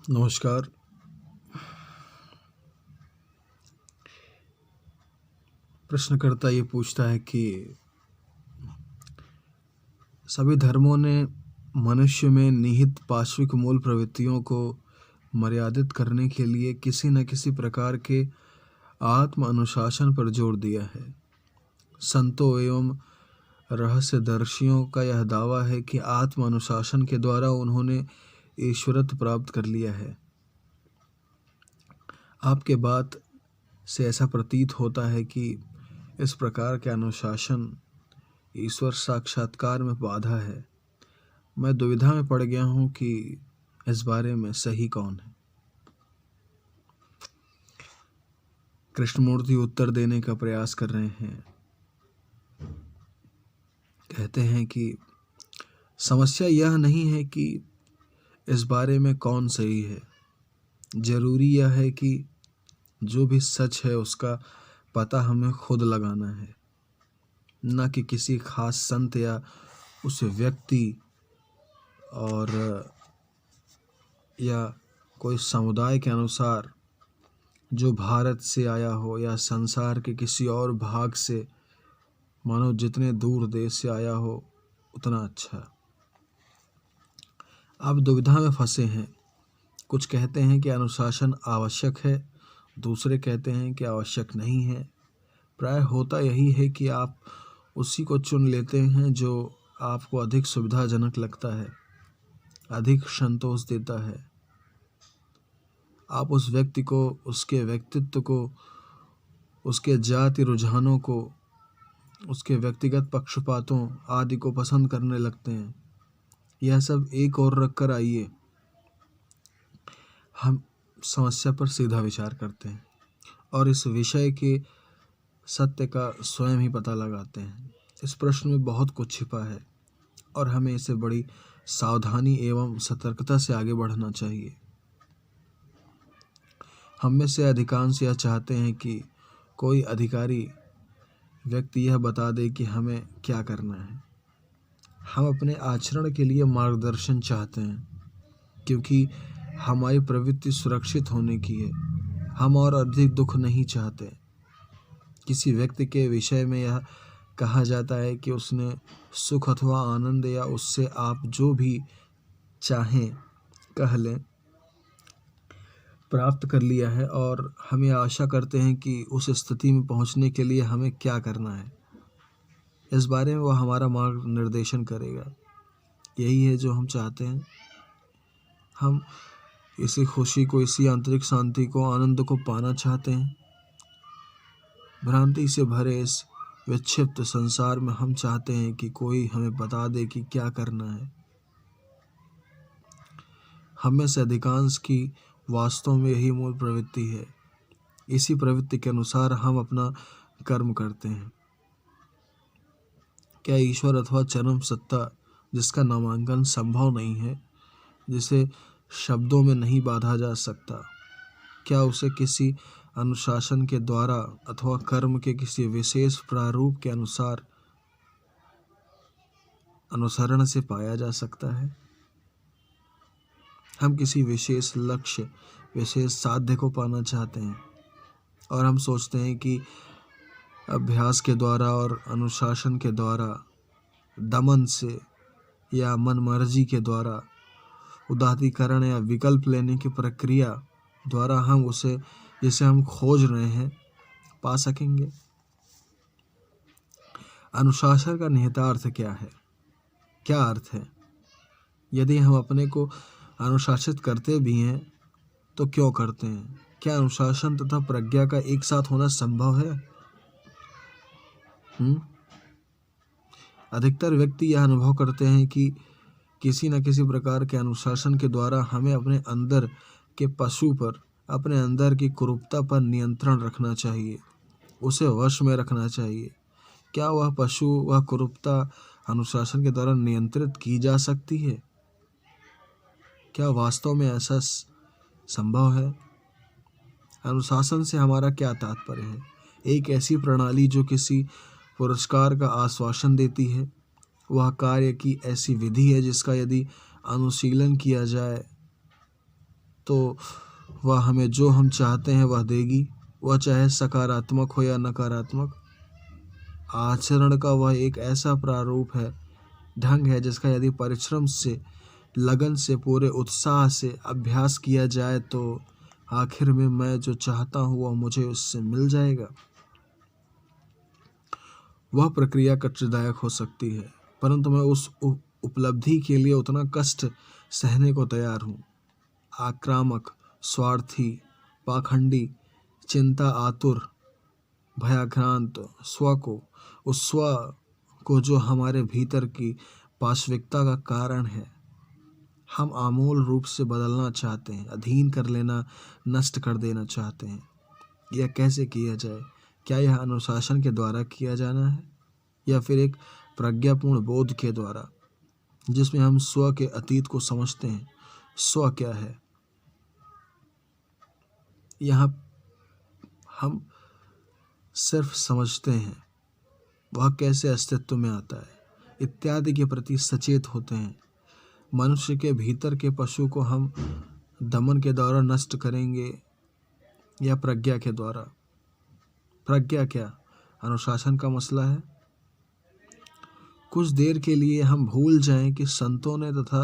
नमस्कार। प्रश्नकर्ता ये पूछता है कि सभी धर्मों ने मनुष्य में निहित पाश्विक मूल प्रवृत्तियों को मर्यादित करने के लिए किसी न किसी प्रकार के आत्म अनुशासन पर जोर दिया है। संतों एवं रहस्यदर्शियों का यह दावा है कि आत्म अनुशासन के द्वारा उन्होंने ईश्वरत्व प्राप्त कर लिया है। आपके बात से ऐसा प्रतीत होता है कि इस प्रकार के अनुशासन ईश्वर साक्षात्कार में बाधा है। मैं दुविधा में पड़ गया हूँ कि इस बारे में सही कौन है। कृष्णमूर्ति उत्तर देने का प्रयास कर रहे हैं। कहते हैं कि समस्या यह नहीं है कि इस बारे में कौन सही है, जरूरी यह है कि जो भी सच है उसका पता हमें खुद लगाना है, न कि किसी खास संत या उस व्यक्ति और या कोई समुदाय के अनुसार जो भारत से आया हो या संसार के किसी और भाग से, मानो जितने दूर देश से आया हो उतना अच्छा। आप दुविधा में फंसे हैं। कुछ कहते हैं कि अनुशासन आवश्यक है, दूसरे कहते हैं कि आवश्यक नहीं है। प्राय होता यही है कि आप उसी को चुन लेते हैं जो आपको अधिक सुविधाजनक लगता है, अधिक संतोष देता है। आप उस व्यक्ति को, उसके व्यक्तित्व को, उसके जाति रुझानों को, उसके व्यक्तिगत पक्षपातों आदि को पसंद करने लगते हैं। यह सब एक और रखकर आइए हम समस्या पर सीधा विचार करते हैं और इस विषय के सत्य का स्वयं ही पता लगाते हैं। इस प्रश्न में बहुत कुछ छिपा है और हमें इसे बड़ी सावधानी एवं सतर्कता से आगे बढ़ना चाहिए। हम में से अधिकांश यह चाहते हैं कि कोई अधिकारी व्यक्ति यह बता दे कि हमें क्या करना है। हम अपने आचरण के लिए मार्गदर्शन चाहते हैं क्योंकि हमारी प्रवृत्ति सुरक्षित होने की है। हम और अधिक दुख नहीं चाहते। किसी व्यक्ति के विषय में यह कहा जाता है कि उसने सुख अथवा आनंद या उससे आप जो भी चाहें कह लें प्राप्त कर लिया है और हम यह आशा करते हैं कि उस स्थिति में पहुंचने के लिए हमें क्या करना है। इस बारे में वह हमारा मार्ग निर्देशन करेगा। यही है जो हम चाहते हैं। हम इसी खुशी को, इसी आंतरिक शांति को, आनंद को पाना चाहते हैं। भ्रांति से भरे इस विक्षिप्त संसार में हम चाहते हैं कि कोई हमें बता दे कि क्या करना है। हम में से अधिकांश की वास्तव में यही मूल प्रवृत्ति है। इसी प्रवृत्ति के अनुसार हम अपना कर्म करते हैं। क्या ईश्वर अथवा चरम सत्ता, जिसका नामांकन संभव नहीं है, जिसे शब्दों में नहीं बांधा जा सकता, क्या उसे किसी अनुशासन के द्वारा अथवा कर्म के किसी विशेष प्रारूप के अनुसार अनुसरण से पाया जा सकता है? हम किसी विशेष लक्ष्य, विशेष साध्य को पाना चाहते हैं और हम सोचते हैं कि अभ्यास के द्वारा और अनुशासन के द्वारा, दमन से या मनमर्जी के द्वारा, उदात्तीकरण या विकल्प लेने की प्रक्रिया द्वारा हम उसे, जिसे हम खोज रहे हैं, पा सकेंगे। अनुशासन का निहितार्थ क्या है? क्या अर्थ है? यदि हम अपने को अनुशासित करते भी हैं तो क्यों करते हैं? क्या अनुशासन तथा प्रज्ञा का एक साथ होना संभव है? अधिकतर व्यक्ति यह अनुभव करते हैं कि किसी न किसी प्रकार के अनुशासन के द्वारा हमें अपने अंदर के पशु पर, अपने अंदर की कुरूपता पर नियंत्रण रखना चाहिए, उसे वश में रखना चाहिए। क्या वह पशु, वह कुरूपता अनुशासन के द्वारा नियंत्रित की जा सकती है? क्या वास्तव में ऐसा संभव है? अनुशासन से हमारा क्या तात्पर्य है? एक ऐसी प्रणाली जो किसी पुरस्कार का आश्वासन देती है। वह कार्य की ऐसी विधि है जिसका यदि अनुशीलन किया जाए तो वह हमें जो हम चाहते हैं वह देगी, वह चाहे सकारात्मक हो या नकारात्मक। आचरण का वह एक ऐसा प्रारूप है, ढंग है, जिसका यदि परिश्रम से, लगन से, पूरे उत्साह से अभ्यास किया जाए तो आखिर में मैं जो चाहता हूँ वह मुझे उससे मिल जाएगा। वह प्रक्रिया कष्टदायक हो सकती है, परंतु मैं उस उपलब्धि के लिए उतना कष्ट सहने को तैयार हूँ। आक्रामक, स्वार्थी, पाखंडी, चिंता आतुर, भयाक्रांत स्व को, उस स्व को जो हमारे भीतर की पाशविकता का कारण है, हम आमूल रूप से बदलना चाहते हैं, अधीन कर लेना, नष्ट कर देना चाहते हैं। यह कैसे किया जाए? क्या यह अनुशासन के द्वारा किया जाना है या फिर एक प्रज्ञापूर्ण बोध के द्वारा, जिसमें हम स्व के अतीत को समझते हैं? स्व क्या है? यहाँ हम सिर्फ समझते हैं, वह कैसे अस्तित्व में आता है इत्यादि के प्रति सचेत होते हैं। मनुष्य के भीतर के पशु को हम दमन के द्वारा नष्ट करेंगे या प्रज्ञा के द्वारा? प्रज्ञा क्या? अनुशासन का मसला है। कुछ देर के लिए हम भूल जाएं कि संतों ने तथा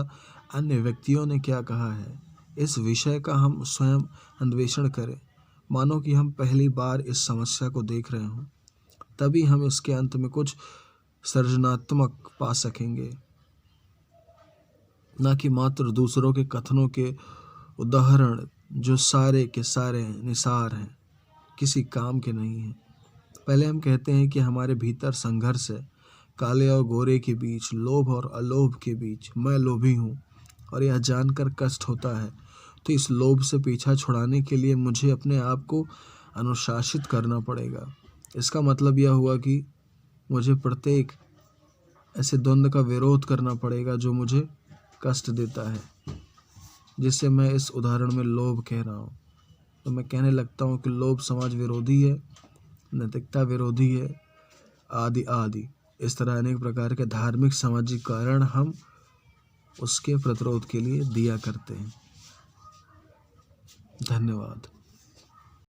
अन्य व्यक्तियों ने क्या कहा है। इस विषय का हम स्वयं अन्वेषण करें, मानो कि हम पहली बार इस समस्या को देख रहे हों। तभी हम इसके अंत में कुछ सृजनात्मक पा सकेंगे, न कि मात्र दूसरों के कथनों के उदाहरण जो सारे के सारे निसार हैं, किसी काम के नहीं हैं। पहले हम कहते हैं कि हमारे भीतर संघर्ष है, काले और गोरे के बीच, लोभ और अलोभ के बीच। मैं लोभी हूँ और यह जानकर कष्ट होता है, तो इस लोभ से पीछा छुड़ाने के लिए मुझे अपने आप को अनुशासित करना पड़ेगा। इसका मतलब यह हुआ कि मुझे प्रत्येक ऐसे द्वंद्व का विरोध करना पड़ेगा जो मुझे कष्ट देता है, जिससे मैं इस उदाहरण में लोभ कह रहा हूँ। तो मैं कहने लगता हूँ कि लोभ समाज विरोधी है, नैतिकता विरोधी है, आदि आदि। इस तरह अनेक प्रकार के धार्मिक सामाजिक कारण हम उसके प्रतिरोध के लिए दिया करते हैं। धन्यवाद।